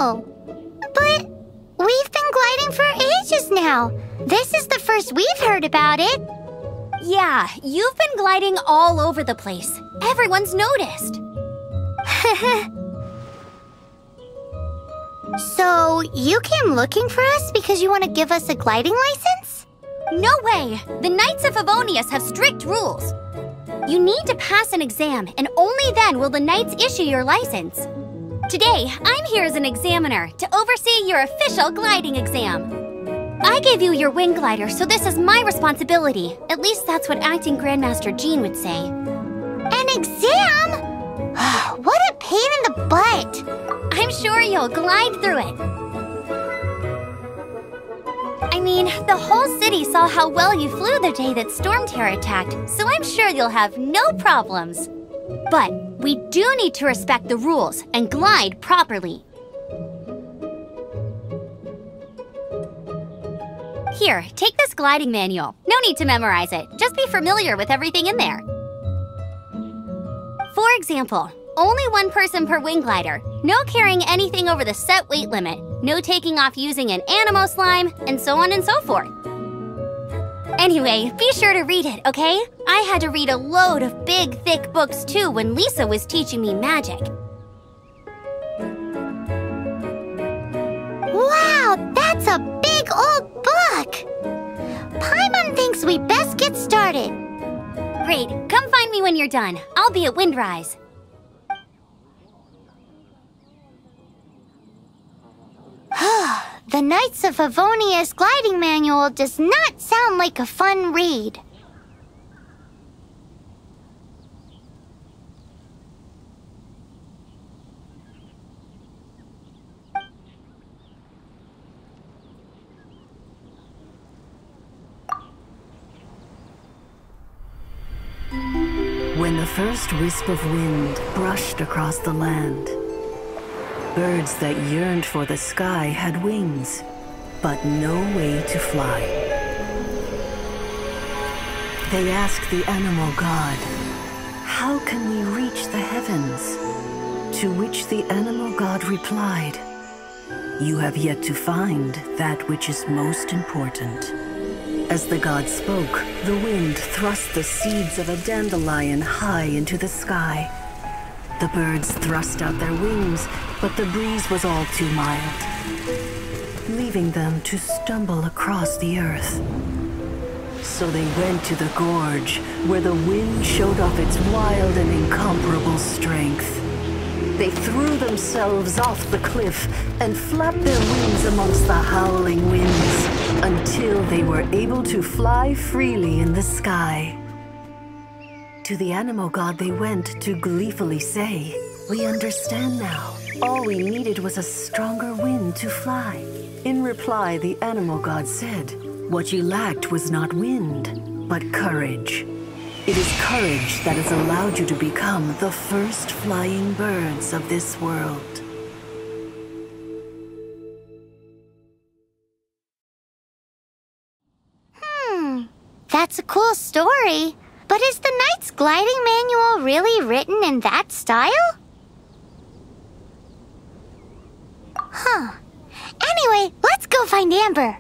Oh, but we've been gliding for ages now. This is the first we've heard about it. Yeah, you've been gliding all over the place. Everyone's noticed. So, you came looking for us because you want to give us a gliding license? No way! The Knights of Favonius have strict rules. You need to pass an exam, and only then will the Knights issue your license. Today, I'm here as an examiner to oversee your official gliding exam. I gave you your wing glider, so this is my responsibility. At least that's what Acting Grandmaster Jean would say. An exam? What a pain in the butt! I'm sure you'll glide through it. I mean, the whole city saw how well you flew the day that Storm Terror attacked, so I'm sure you'll have no problems. But we do need to respect the rules and glide properly. Here, take this gliding manual. No need to memorize it. Just be familiar with everything in there. For example, only one person per wing glider, no carrying anything over the set weight limit, no taking off using an animo slime, and so on and so forth. Anyway, be sure to read it, okay? I had to read a load of big, thick books too when Lisa was teaching me magic. Wow, that's a big old book! Paimon thinks we best get started. Great, come find me when you're done. I'll be at Windrise. The Knights of Favonius gliding manual does not sound like a fun read. When the first wisp of wind brushed across the land, birds that yearned for the sky had wings, but no way to fly. They asked the animal god, "How can we reach the heavens?" To which the animal god replied, "You have yet to find that which is most important." As the god spoke, the wind thrust the seeds of a dandelion high into the sky. The birds thrust out their wings, but the breeze was all too mild, leaving them to stumble across the earth. So they went to the gorge, where the wind showed off its wild and incomparable strength. They threw themselves off the cliff and flapped their wings amongst the howling winds until they were able to fly freely in the sky. To the animal god they went to gleefully say, "We understand now. All we needed was a stronger wind to fly." In reply, the animal god said, "What you lacked was not wind, but courage. It is courage that has allowed you to become the first flying birds of this world." That's a cool story. But is the Knight's gliding manual really written in that style? Huh. Anyway, let's go find Amber.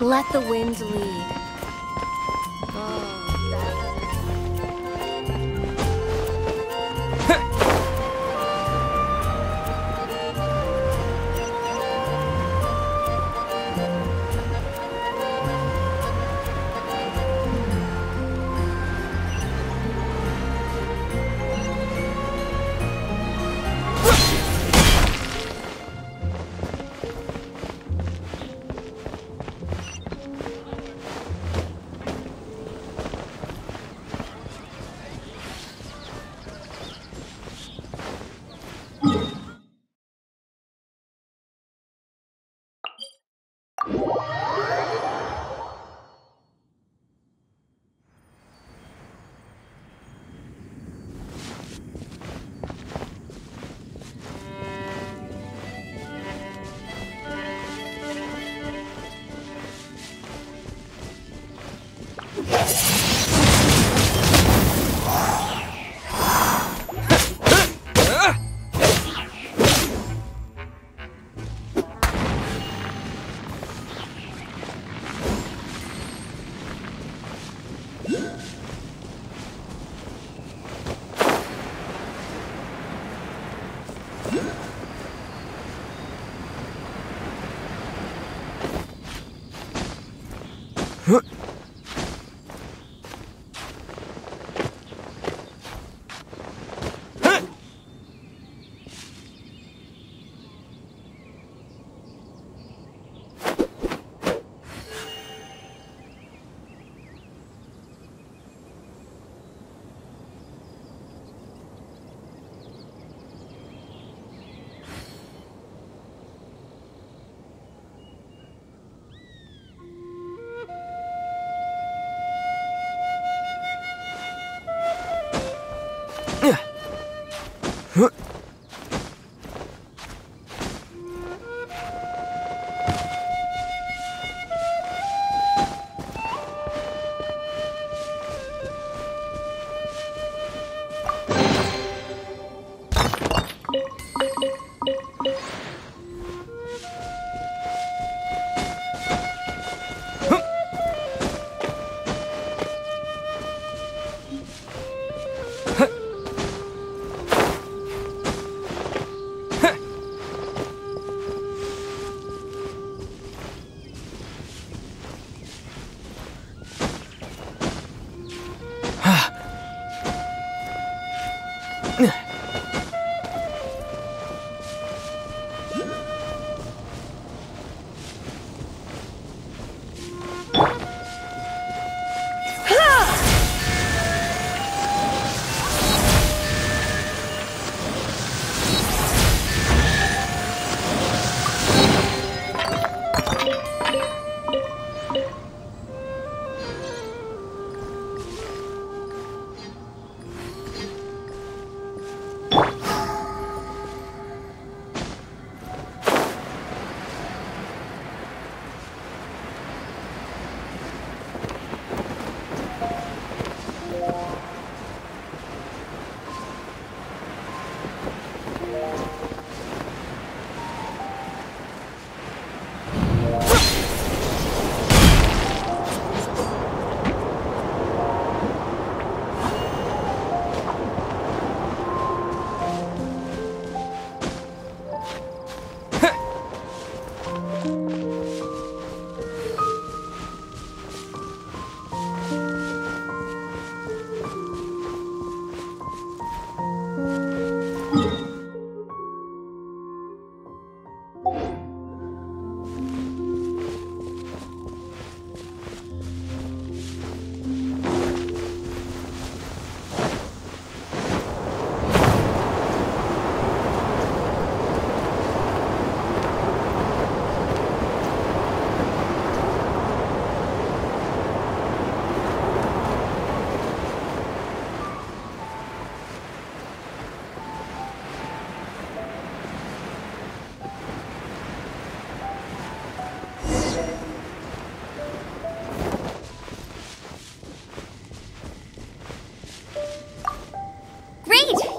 Let the wind lead.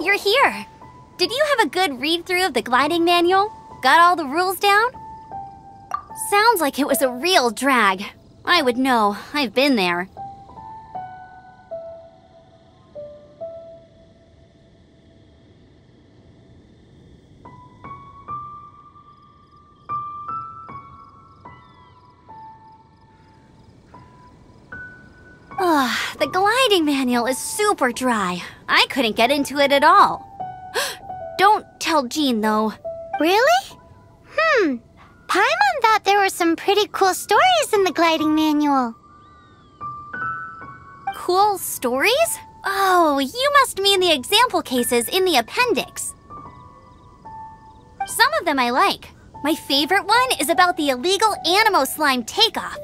You're here! Did you have a good read-through of the gliding manual? Got all the rules down? Sounds like it was a real drag. I would know. I've been there. The gliding manual is super dry. I couldn't get into it at all. Don't tell Jean, though. Really? Paimon thought there were some pretty cool stories in the gliding manual. Cool stories? Oh, you must mean the example cases in the appendix. Some of them I like. My favorite one is about the illegal Animo slime takeoff.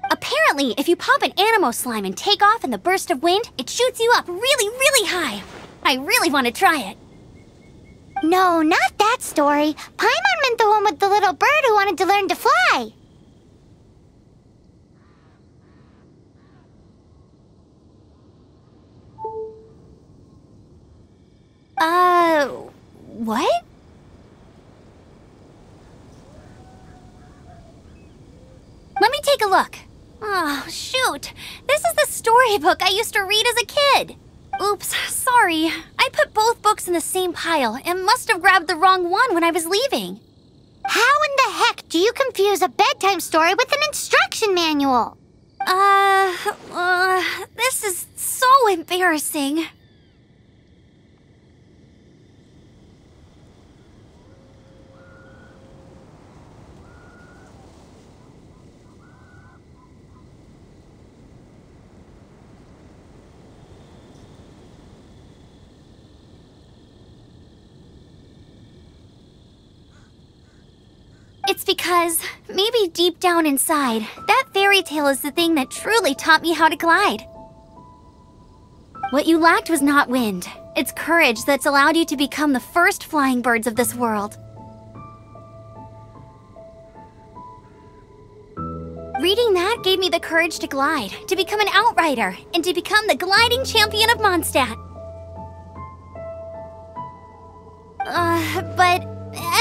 Apparently, if you pop an Animo slime and take off in the burst of wind, it shoots you up really, really high. I really want to try it. No, not that story. Paimon meant the one with the little bird who wanted to learn to fly. What? Let me take a look. Oh, shoot. This is the storybook I used to read as a kid. Oops, sorry. I put both books in the same pile and must have grabbed the wrong one when I was leaving. How in the heck do you confuse a bedtime story with an instruction manual? This is so embarrassing. It's because, maybe deep down inside, that fairy tale is the thing that truly taught me how to glide. What you lacked was not wind. It's courage that's allowed you to become the first flying birds of this world. Reading that gave me the courage to glide, to become an outrider, and to become the gliding champion of Mondstadt. But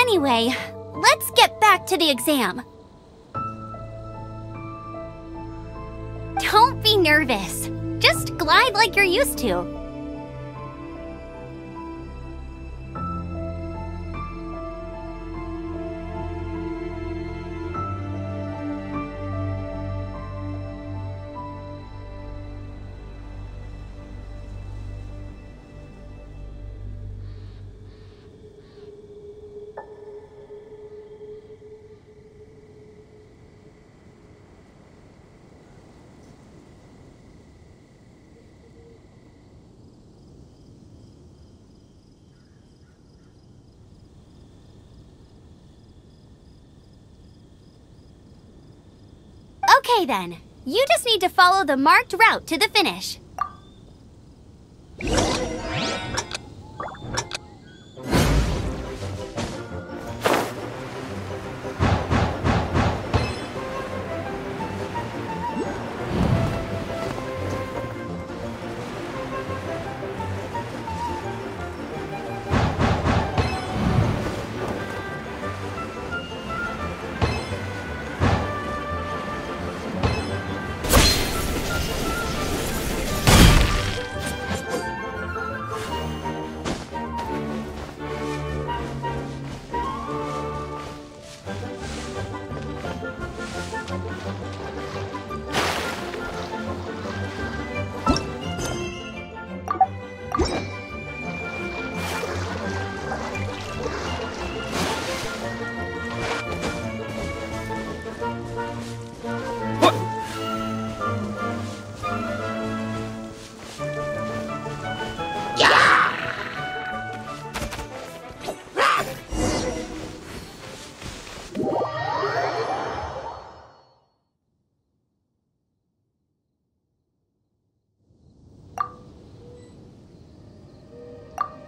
anyway, let's get back to the exam. Don't be nervous. Just glide like you're used to. Okay then, you just need to follow the marked route to the finish.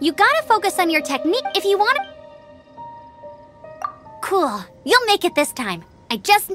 You gotta focus on your technique if you want to... Cool. You'll make it this time. I just...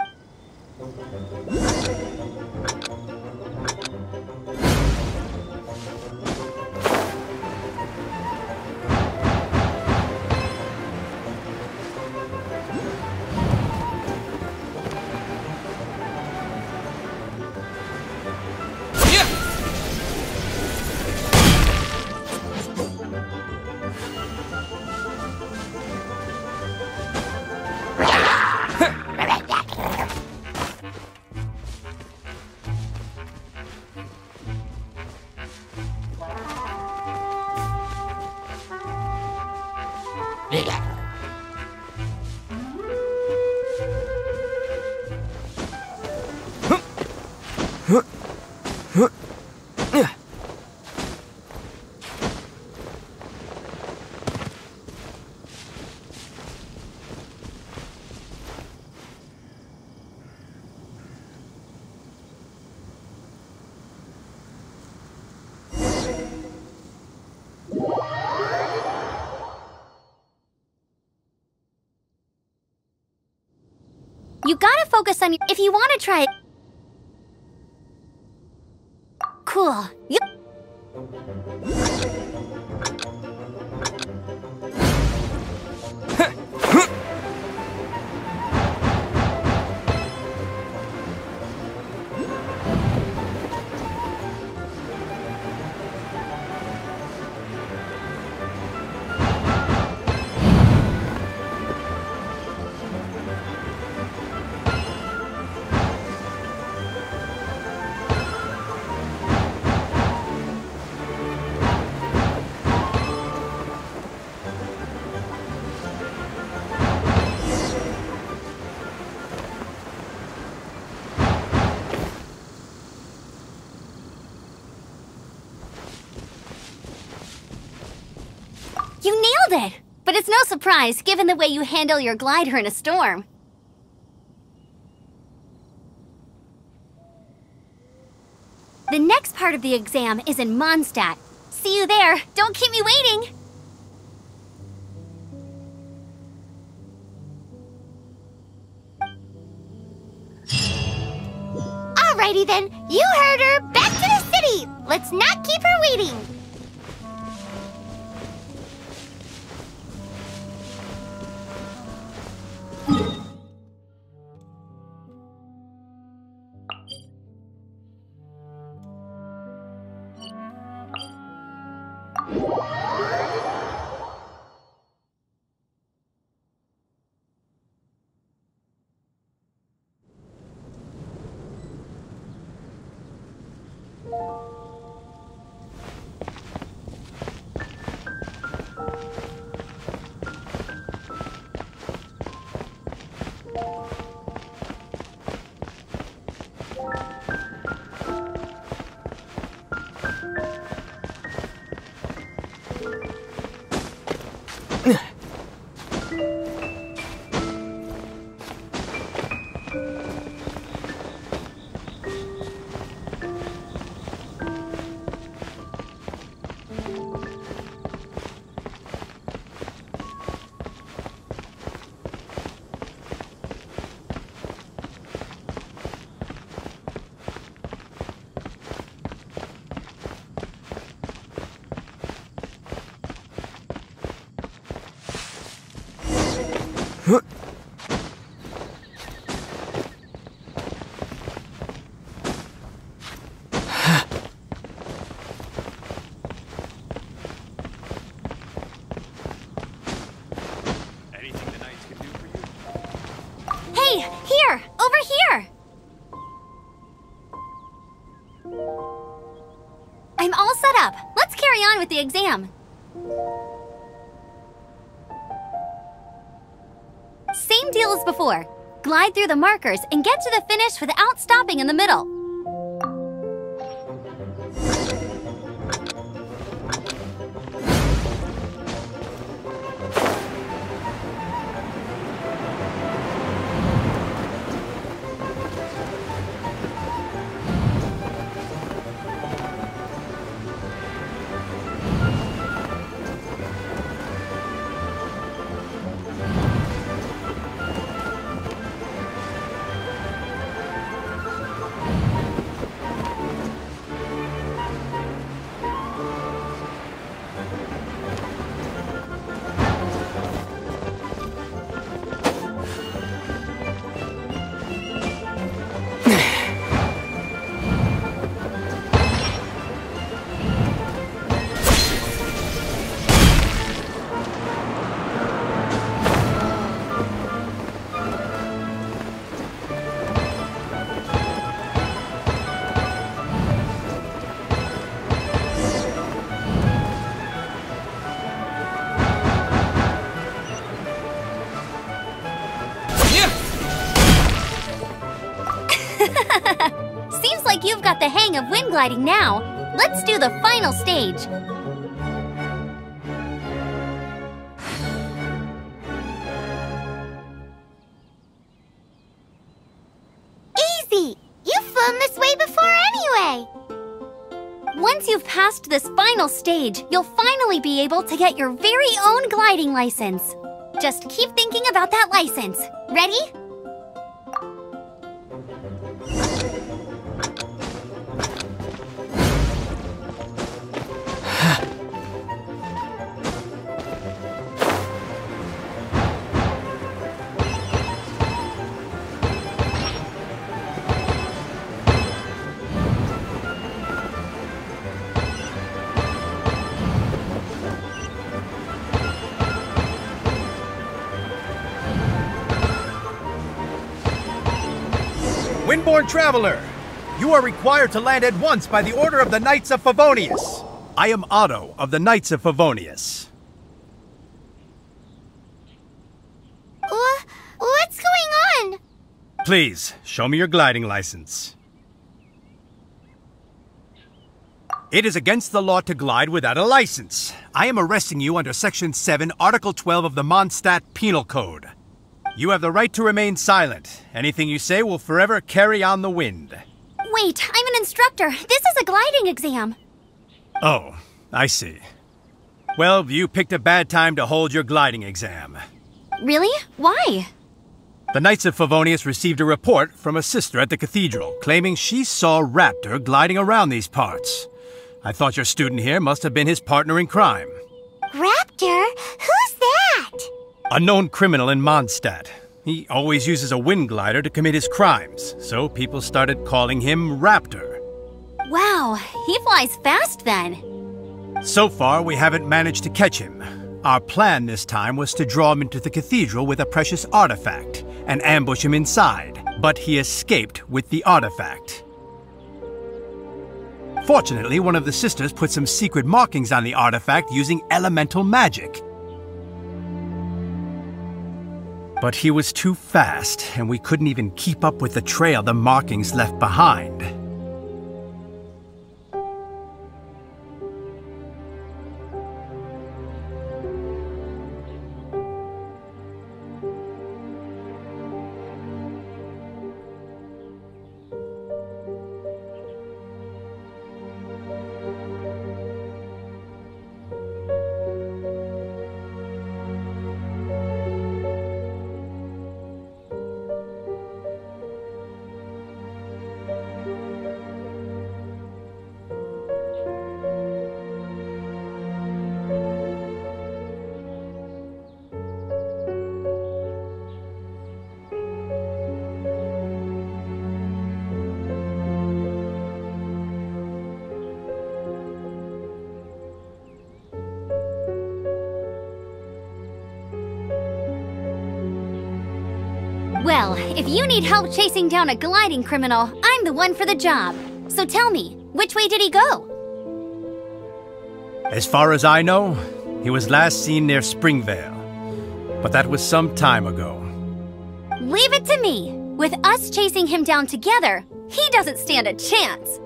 You gotta focus on... If you want to try it... Cool. You... nailed it! But it's no surprise, given the way you handle your glider in a storm. The next part of the exam is in Mondstadt. See you there! Don't keep me waiting! Alrighty then, you heard her! Back to the city! Let's not keep her waiting! I'm all set up. Let's carry on with the exam. Same deal as before. Glide through the markers and get to the finish without stopping in the middle. Seems like you've got the hang of wind gliding now. Let's do the final stage. Easy! You've flown this way before anyway! Once you've passed this final stage, you'll finally be able to get your very own gliding license. Just keep thinking about that license. Ready? Windborne Traveler, you are required to land at once by the order of the Knights of Favonius. I am Otto of the Knights of Favonius. What's going on? Please, show me your gliding license. It is against the law to glide without a license. I am arresting you under Section 7, Article 12 of the Mondstadt Penal Code. You have the right to remain silent. Anything you say will forever carry on the wind. Wait, I'm an instructor. This is a gliding exam. Oh, I see. Well, you picked a bad time to hold your gliding exam. Really? Why? The Knights of Favonius received a report from a sister at the cathedral claiming she saw Raptor gliding around these parts. I thought your student here must have been his partner in crime. Raptor? Who's that? A known criminal in Mondstadt. He always uses a wind glider to commit his crimes, so people started calling him Raptor. Wow, he flies fast then. So far, we haven't managed to catch him. Our plan this time was to draw him into the cathedral with a precious artifact and ambush him inside, but he escaped with the artifact. Fortunately, one of the sisters put some secret markings on the artifact using elemental magic. But he was too fast, and we couldn't even keep up with the trail the markings left behind. Well, if you need help chasing down a gliding criminal, I'm the one for the job. So tell me, which way did he go? As far as I know, he was last seen near Springvale. But that was some time ago. Leave it to me. With us chasing him down together, he doesn't stand a chance.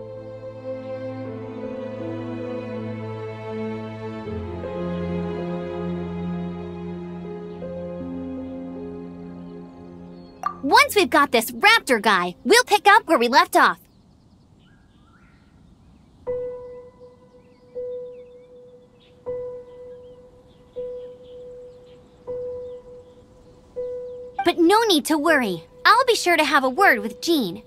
Once we've got this Raptor guy, we'll pick up where we left off. But no need to worry. I'll be sure to have a word with Jean.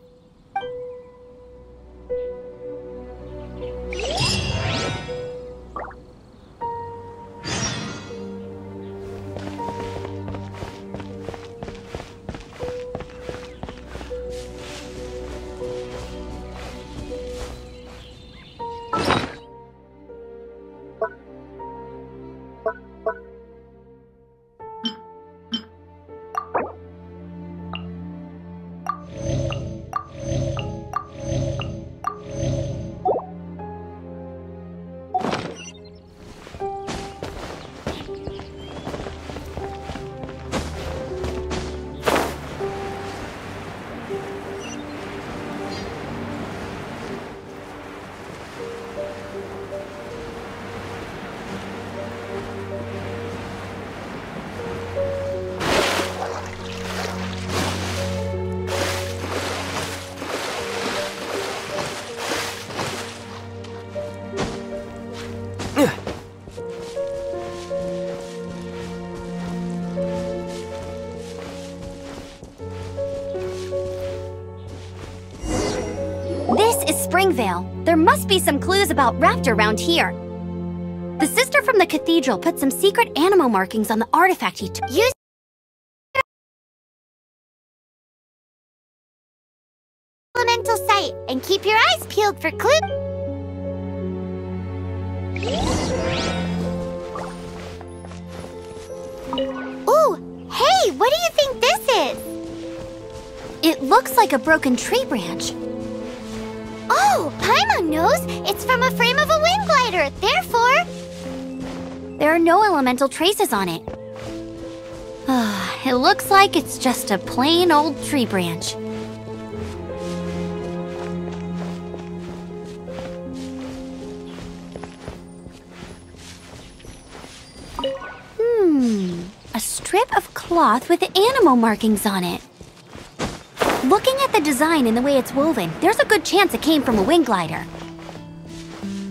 This is Springvale. There must be some clues about Raptor around here. The sister from the cathedral put some secret animal markings on the artifact he took. Use Elemental sight and keep your eyes peeled for clues. Ooh, hey, what do you think this is? It looks like a broken tree branch. Oh, Paimon knows. It's from a frame of a wind glider. Therefore, There are no elemental traces on it. It looks like it's just a plain old tree branch. strip of cloth with animal markings on it. Looking at the design and the way it's woven, there's a good chance it came from a wing glider.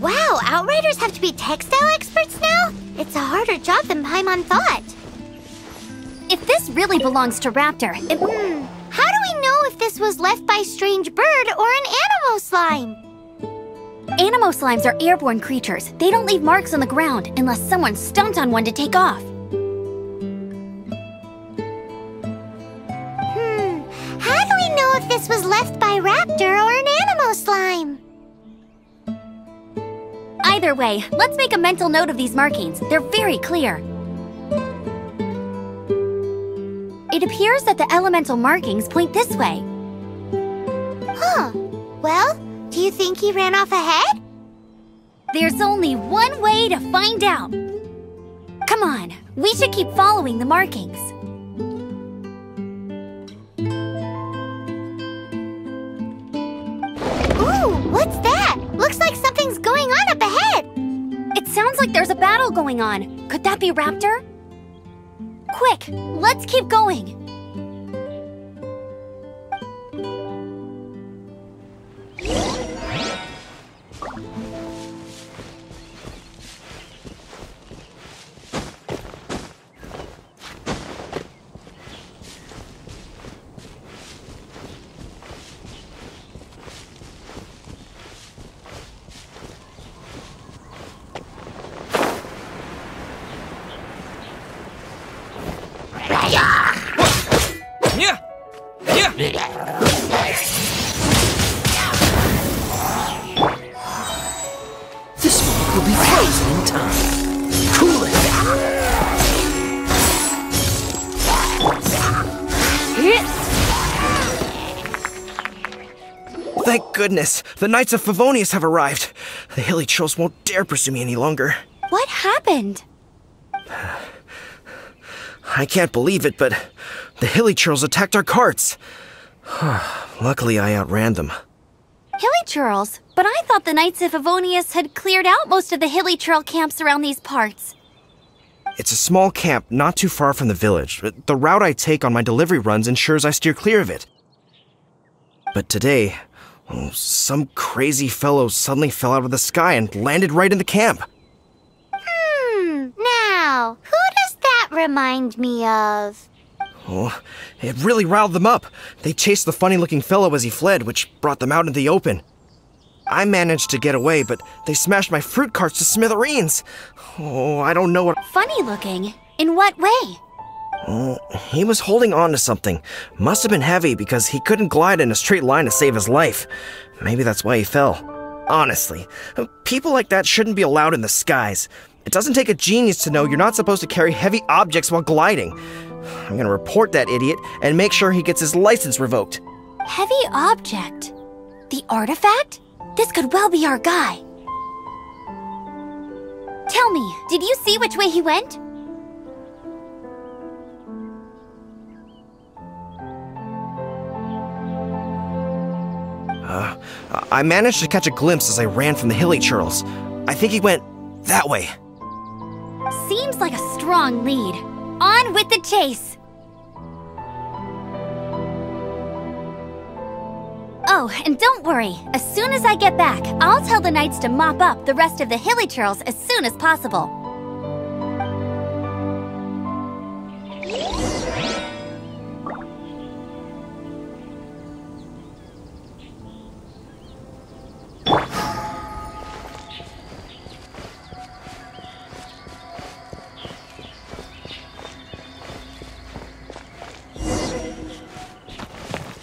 Wow, Outriders have to be textile experts now? It's a harder job than Paimon thought. If this really belongs to Raptor, it... How do we know if this was left by strange bird or an animal slime? Animal slimes are airborne creatures. They don't leave marks on the ground unless someone stomped on one to take off. How do we know if this was left by Raptor or an animal slime? Either way, let's make a mental note of these markings. They're very clear. It appears that the elemental markings point this way. Huh. Well, do you think he ran off ahead? There's only one way to find out. Come on, we should keep following the markings. Ooh, what's that? Looks like something's going on up ahead. It sounds like there's a battle going on. Could that be Raptor? Quick, let's keep going. This one will be frozen in time. Cool it. Thank goodness! The Knights of Favonius have arrived! The hilly trolls won't dare pursue me any longer. What happened? I can't believe it, but the hilly trolls attacked our carts. Luckily, I outran them. Hilly Churls? But I thought the Knights of Favonius had cleared out most of the hilly trail camps around these parts. It's a small camp not too far from the village. The route I take on my delivery runs ensures I steer clear of it. But today, some crazy fellow suddenly fell out of the sky and landed right in the camp. Now, who does that remind me of? Oh, it really riled them up. They chased the funny-looking fellow as he fled, which brought them out in the open. I managed to get away, but they smashed my fruit carts to smithereens. Oh, I don't know what... Funny looking? In what way? Oh, he was holding on to something. Must have been heavy because he couldn't glide in a straight line to save his life. Maybe that's why he fell. Honestly, people like that shouldn't be allowed in the skies. It doesn't take a genius to know you're not supposed to carry heavy objects while gliding. I'm gonna report that idiot and make sure he gets his license revoked. Heavy object? The artifact? This could well be our guy. Tell me, did you see which way he went? I managed to catch a glimpse as I ran from the hilly churls. I think he went that way. Seems like a strong lead. On with the chase! Oh, and don't worry. As soon as I get back, I'll tell the Knights to mop up the rest of the hilly churls as soon as possible.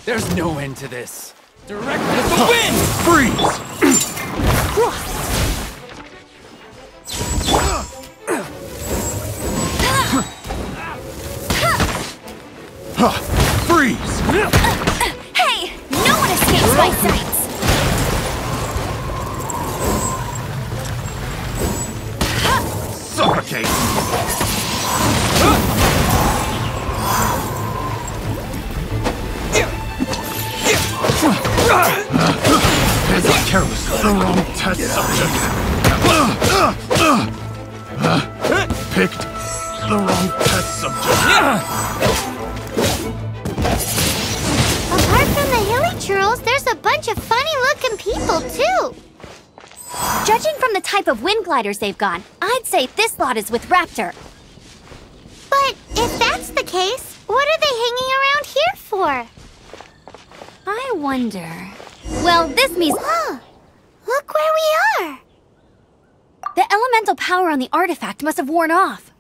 There's no end to this. Direct as the wind! Freeze! Freeze! Hey! No one escapes my sights! Suffocate! It's careless. The wrong test subject. Picked the wrong test subject. peaceful, too. Judging from the type of wind gliders they've got, I'd say this lot is with Raptor. But if that's the case, what are they hanging around here for? I wonder... Well, this means... Whoa! Look where we are! The elemental power on the artifact must have worn off.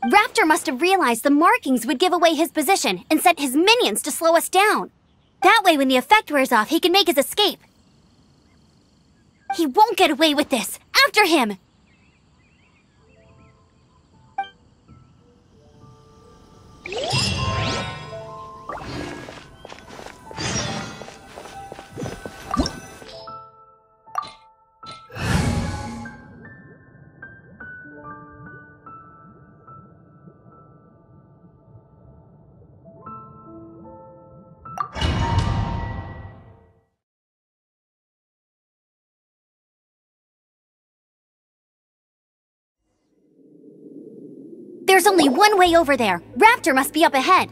Raptor must have realized the markings would give away his position and sent his minions to slow us down. That way, when the effect wears off, he can make his escape. He won't get away with this! After him! There's only one way over there. Raptor must be up ahead.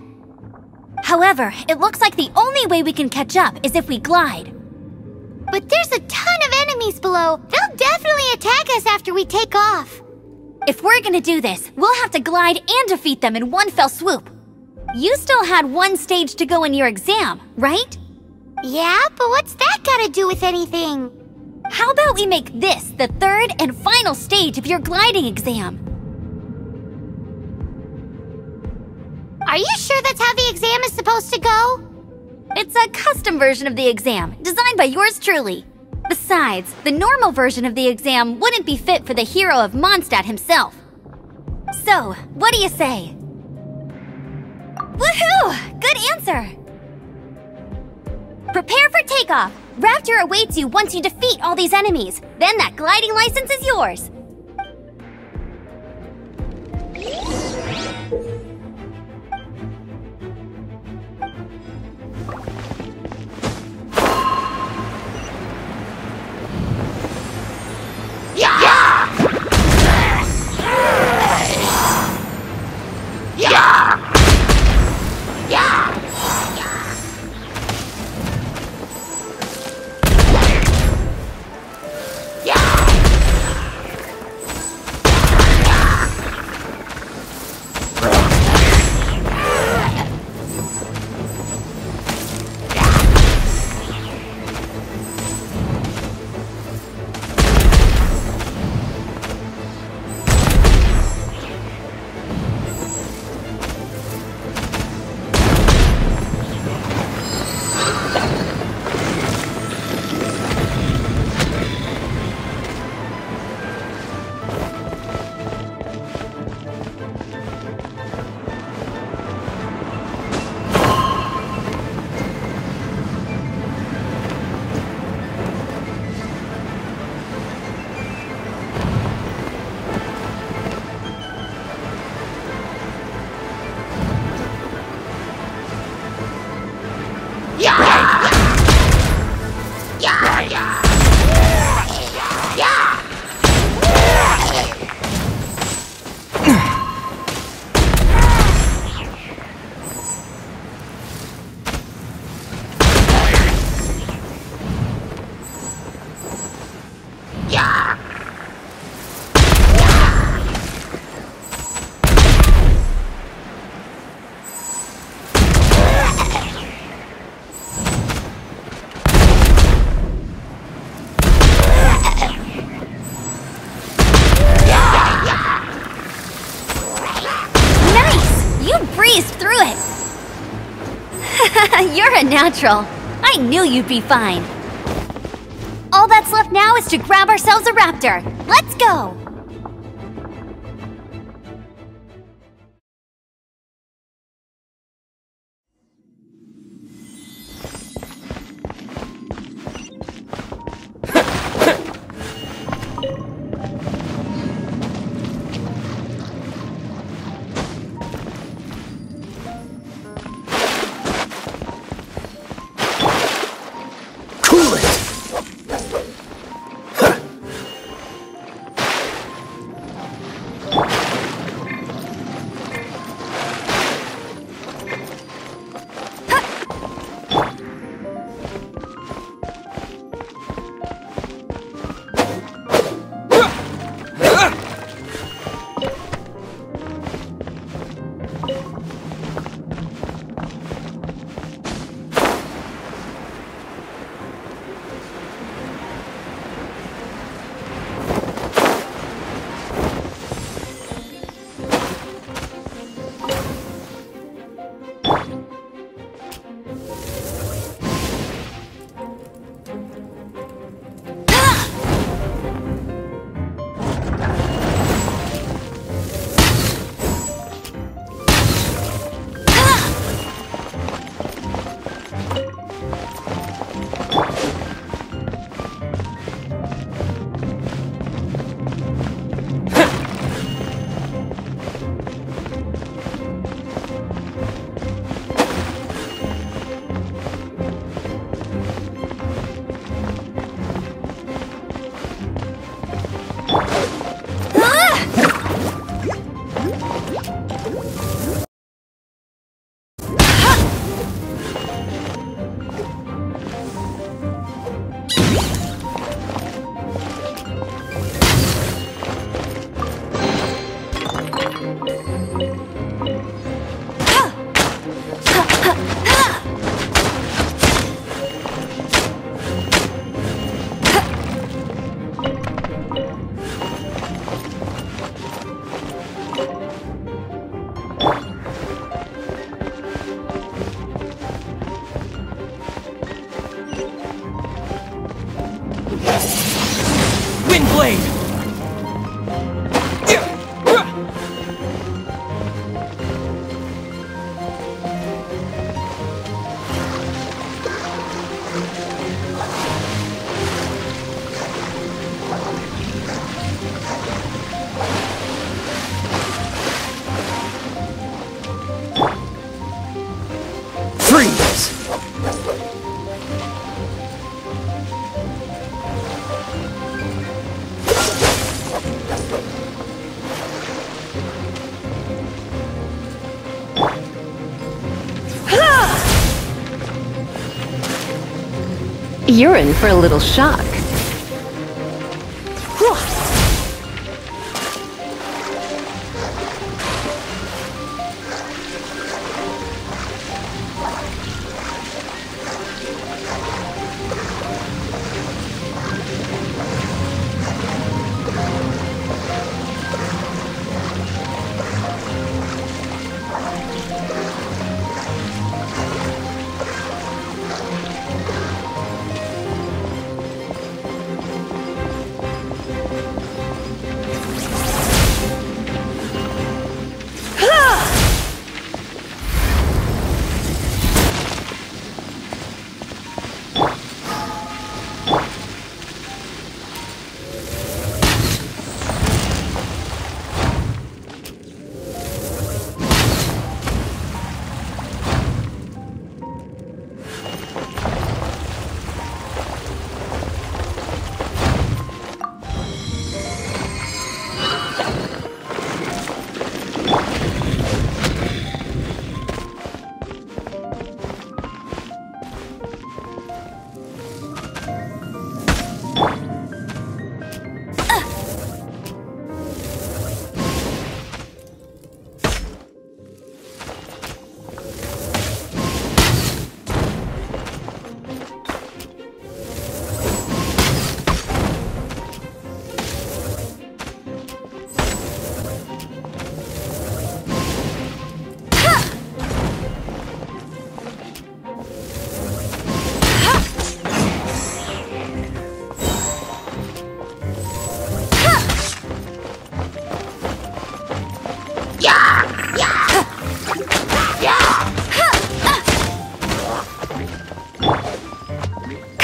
However, it looks like the only way we can catch up is if we glide. But there's a ton of enemies below. They'll definitely attack us after we take off. If we're gonna do this, we'll have to glide and defeat them in one fell swoop. You still had one stage to go in your exam, right? Yeah, but what's that gotta do with anything? How about we make this the third and final stage of your gliding exam? Are you sure that's how the exam is supposed to go? It's a custom version of the exam, designed by yours truly. Besides, the normal version of the exam wouldn't be fit for the hero of Mondstadt himself. So, what do you say? Woohoo! Good answer! Prepare for takeoff! Raptor awaits you once you defeat all these enemies. Then that gliding license is yours. You're a natural. I knew you'd be fine. All that's left now is to grab ourselves a raptor. Let's go! blade! Freeze! You're in for a little shock.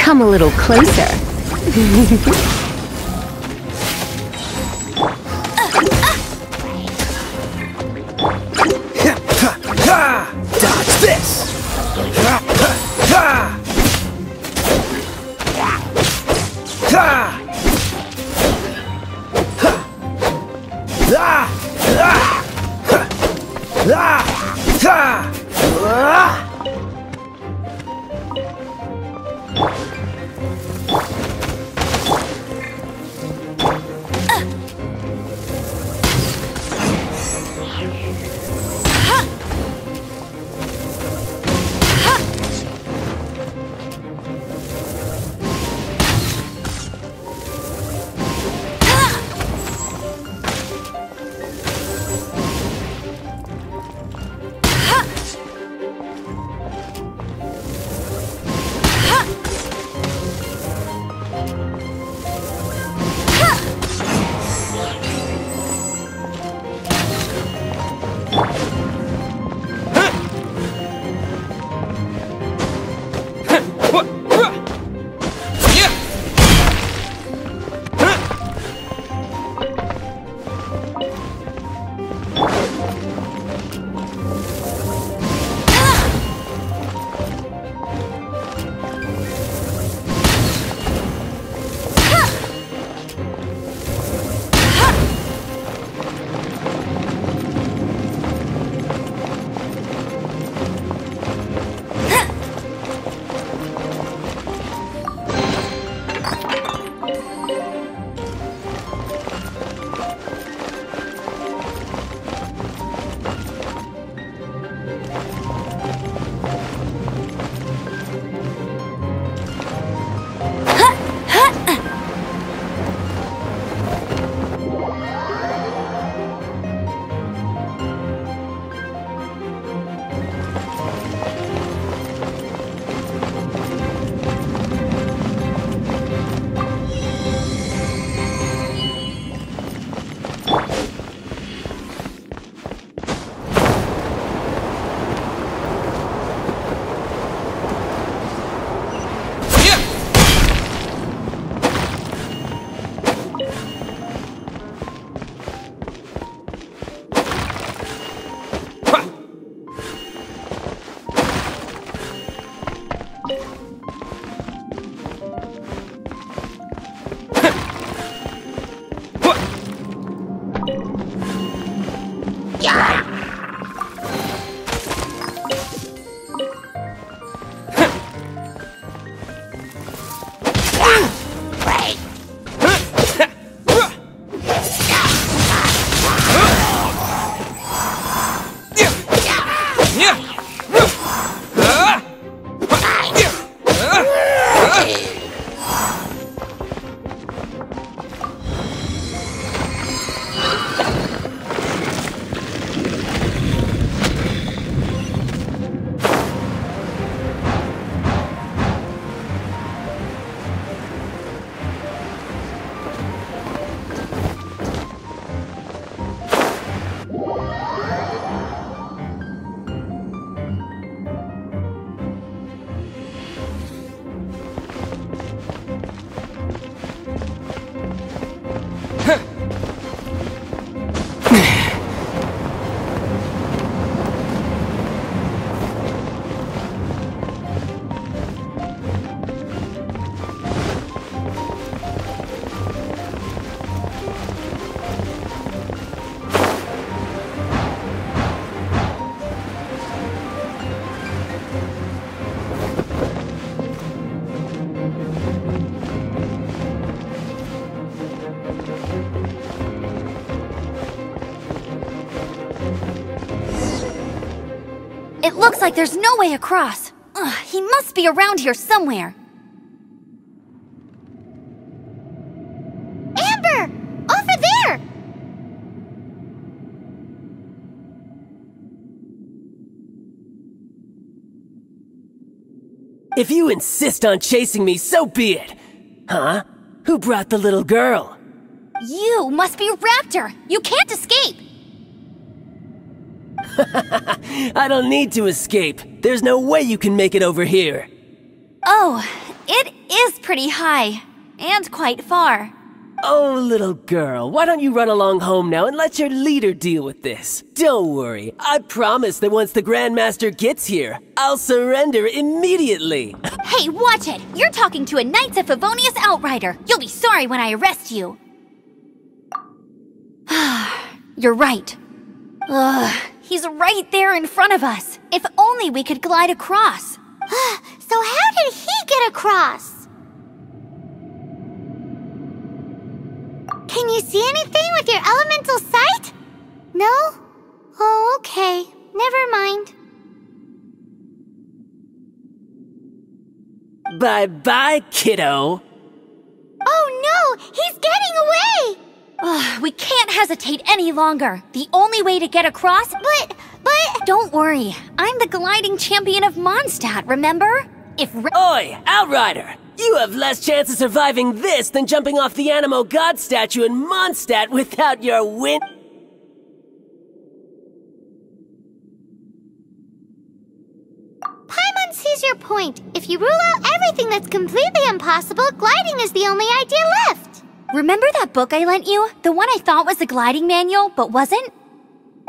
Come a little closer. Dodge this! Looks like there's no way across. Ugh, he must be around here somewhere. Amber! Over there! If you insist on chasing me, so be it. Huh? Who brought the little girl? You must be Raptor! You can't escape! I don't need to escape. There's no way you can make it over here. Oh, it is pretty high. And quite far. Oh, little girl, why don't you run along home now and let your leader deal with this? Don't worry, I promise that once the Grandmaster gets here, I'll surrender immediately. Hey, watch it! You're talking to a Knights of Favonius outrider. You'll be sorry when I arrest you. You're right. Ugh, he's right there in front of us. If only we could glide across. So how did he get across? Can you see anything with your elemental sight? No? Oh, okay. Never mind. Bye-bye, kiddo. Oh no! He's getting away! Ugh, we can't hesitate any longer. The only way to get across... But... Don't worry. I'm the gliding champion of Mondstadt, remember? Oi, Outrider! You have less chance of surviving this than jumping off the Animo God statue in Mondstadt without your wind... Paimon sees your point. If you rule out everything that's completely impossible, gliding is the only idea left. Remember that book I lent you? The one I thought was the gliding manual, but wasn't?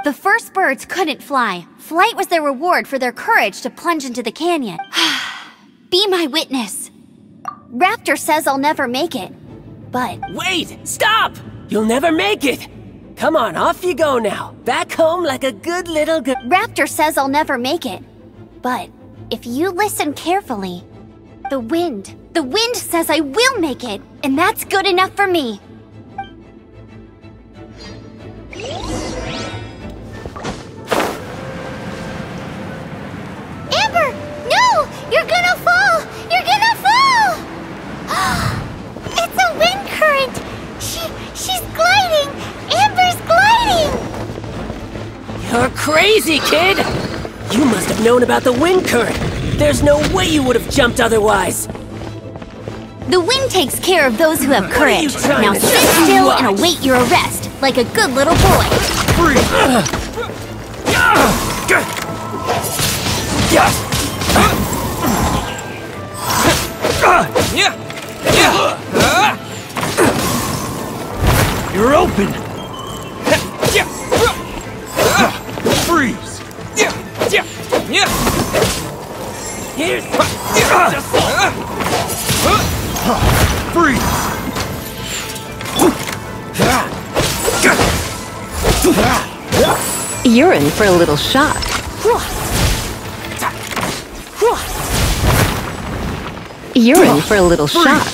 The first birds couldn't fly. Flight was their reward for their courage to plunge into the canyon. Be my witness. Raptor says I'll never make it, but... Wait! Stop! You'll never make it! Come on, off you go now. Back home like a good little girl. Raptor says I'll never make it, but if you listen carefully, the wind says I will make it, and that's good enough for me. Amber! No! You're gonna fall! You're gonna fall! It's a wind current! She's gliding! Amber's gliding! You're crazy, kid! You must have known about the wind current. There's no way you would have jumped otherwise. The wind takes care of those who have courage. Now sit still and await your arrest, like a good little boy. You're open! Freeze! Here's... Freeze! You're in for a little shock. You're in for a little shock.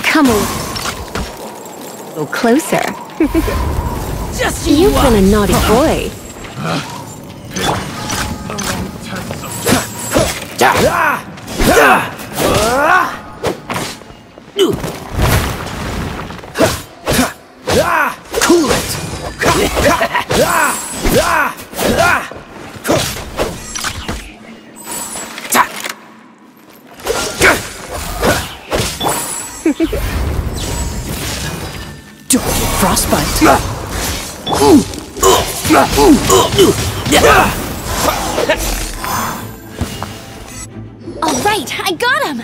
Come a little closer. Just You've been a naughty boy. Cool it! Don't get frostbite. All right, I got him!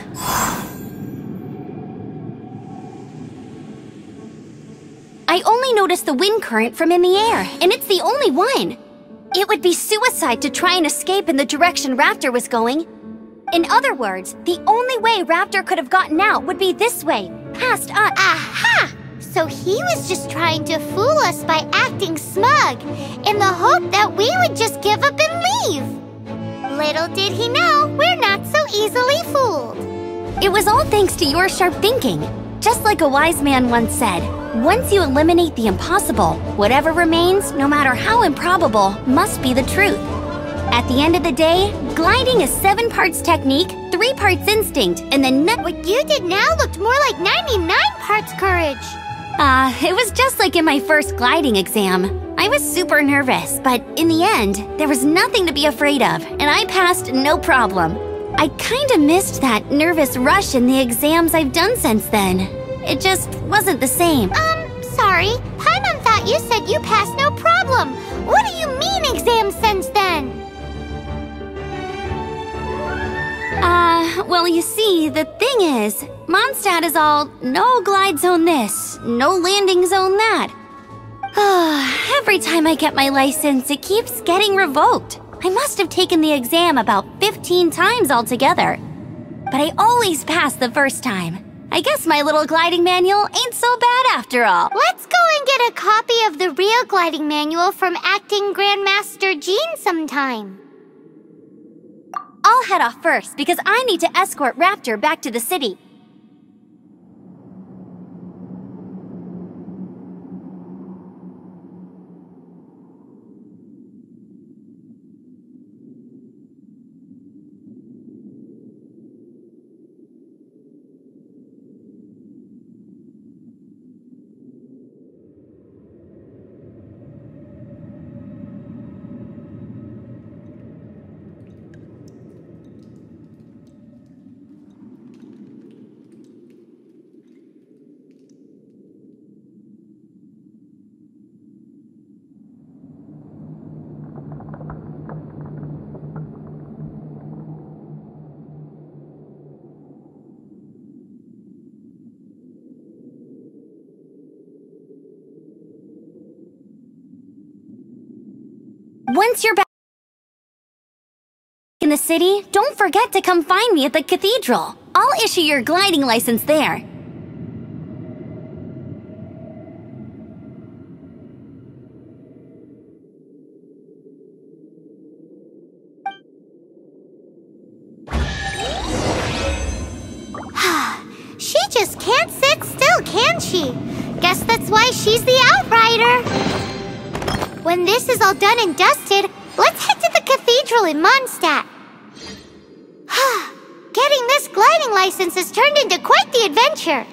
I only noticed the wind current from in the air, and it's the only one. It would be suicide to try and escape in the direction Raptor was going. In other words, the only way Raptor could have gotten out would be this way, past us. Aha! So he was just trying to fool us by acting smug, in the hope that we would just give up and leave. Little did he know, we're not so easily fooled. It was all thanks to your sharp thinking. Just like a wise man once said, once you eliminate the impossible, whatever remains, no matter how improbable, must be the truth. At the end of the day, gliding is 7 parts technique, 3 parts instinct, and then What you did now looked more like 99 parts courage. It was just like in my first gliding exam. I was super nervous, but in the end, there was nothing to be afraid of, and I passed no problem. I kinda missed that nervous rush in the exams I've done since then. It just wasn't the same. Sorry. Paimon thought you said you passed no problem. What do you mean exams since then? Well, you see, the thing is, Mondstadt is all no glide zone this, no landing zone that. Every time I get my license, it keeps getting revoked. I must have taken the exam about 15 times altogether. But I always pass the first time. I guess my little gliding manual ain't so bad after all. Let's go and get a copy of the real gliding manual from Acting Grandmaster Jean sometime. I'll head off first because I need to escort Raptor back to the city. Once you're back in the city, don't forget to come find me at the cathedral. I'll issue your gliding license there. She just can't sit still, can she? Guess that's why she's the Outrider. When this is all done and dusted, let's head to the cathedral in Mondstadt. Getting this gliding license has turned into quite the adventure.